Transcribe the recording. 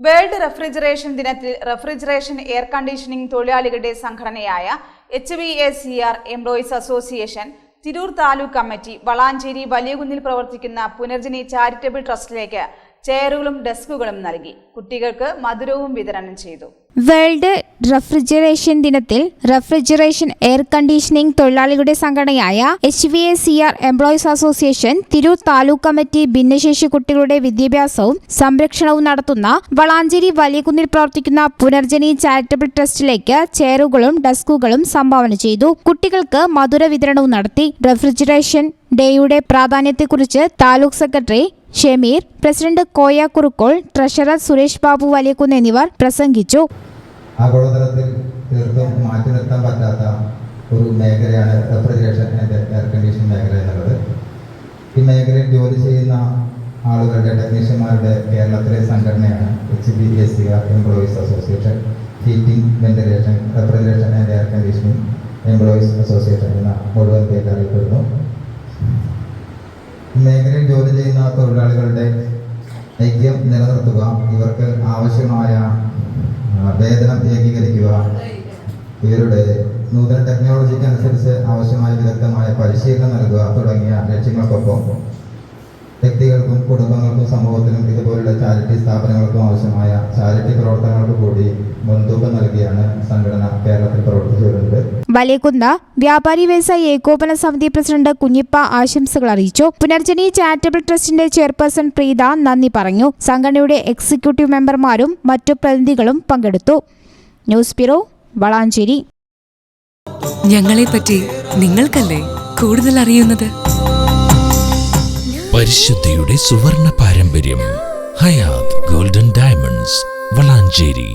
World refrigeration ദിനത്തിൽ refrigeration air conditioning തൊഴിലാളികളുടെ സംഘടനയായ HVACR employees association Tirur taluk committee Valanchery വലിയകുന്നിൽ പ്രവർത്തിക്കുന്ന പുനർജനി ചാരിറ്റബിൾ ട്രസ്റ്റിലേക്ക് ചെയറുകളും ഡെസ്കുകളും നൽകി. കുട്ടികൾക്ക് മധുരവും വിതരണം ചെയ്തു. വേൾഡ് റെഫ്രിജറേഷൻ ദിനത്തിൽ റെഫ്രിജറേഷൻ എയർ കണ്ടീഷനിംഗ് തൊഴിലാളികളുടെ സംഘടനയായ HVACR employees association Tirur taluk committee ഭിന്നശേഷി കുട്ടികളുടെ വിദ്യാഭ്യാസവും സംരക്ഷണവും നടത്തുന്ന വളാഞ്ചേരി വലിയകുന്നിൽ പ്രവർത്തിക്കുന്ന പുനർജനി ചാരിറ്റബിൾ ട്രസ്റ്റിലേക്ക് ചെയറുകളും ഡെസ്കുകളും സംഭാവന ചെയ്തു. കുട്ടികൾക്ക് മധുര വിതരണവും നടത്തി. റെഫ്രിജറേഷൻ ഡേയുടെ പ്രാധാന്യത്തെക്കുറിച്ച് taluk secretary Shameer, president Koya കുറുക്കോൾ, treasurer Suresh Babu Valiyakunnu എന്നിവർ പ്രസംഗിച്ചു. ആഗോളതലത്തിൽ തീർത്തും മാറ്റി നിർത്താൻ പറ്റാത്ത ഒരു മേഖലയാണ് റെഫ്രിജറേഷൻ ആൻഡ് എയർ കണ്ടീഷൻ മേഖല എന്നുള്ളത്. ഈ മേഖലയിൽ ജോലി ചെയ്യുന്ന ആളുകളുടെ ടെക്നീഷ്യന്മാരുടെ കേരളത്തിലെ സംഘടനയാണ് HVACR employees association heating, ventilation, refrigeration and air conditioning employees association എന്ന മുഴുവൻ പേര് അറിയപ്പെടുന്നു. മേഖലയിൽ ജോലി ചെയ്യുന്ന തൊഴിലാളികളുടെ ഐക്യം നിലനിർത്തുക, ഇവർക്ക് ആവശ്യമായ വേതനം ഏകീകരിക്കുക, ഇവരുടെ നൂതന ടെക്നോളജിക്ക് അനുസരിച്ച് ആവശ്യമായ വിദഗ്ധമായ പരിശീലനം നൽകുക തുടങ്ങിയ ലക്ഷ്യങ്ങൾക്കൊപ്പം വ്യക്തികൾക്കും കുടുംബങ്ങൾക്കും സമൂഹത്തിനും ഇതുപോലുള്ള ചാരിറ്റി സ്ഥാപനങ്ങൾക്കും ആവശ്യമായ ചാരിറ്റി പ്രവർത്തനങ്ങൾക്ക് കൂടി മുൻതൂക്കം നൽകിയാണ് സംഘടന കേരളത്തിൽ പ്രവർത്തിച്ചു വരുന്നത്. വലിയകുന്ന് വ്യാപാരി വ്യവസായി ഏകോപന സമിതി പ്രസിഡന്റ് കുഞ്ഞിപ്പ ആശംസകൾ അറിയിച്ചു. പുനർജനി ചാരിറ്റബിൾ ട്രസ്റ്റിന്റെ ചെയർപേഴ്സൺ പ്രീത നന്ദി പറഞ്ഞു. സംഘടനയുടെ എക്സിക്യൂട്ടീവ് മെമ്പർമാരും മറ്റു പ്രതിനിധികളും പങ്കെടുത്തു. News bureau, Valanchery. ഞങ്ങളെപ്പറ്റി നിങ്ങൾക്കല്ലേ കൂടുതൽ അറിയുന്നത്? പരിശുദ്ധിയുടെ സുവർണ പാരമ്പര്യം. Hayath golden diamonds, Valanchery.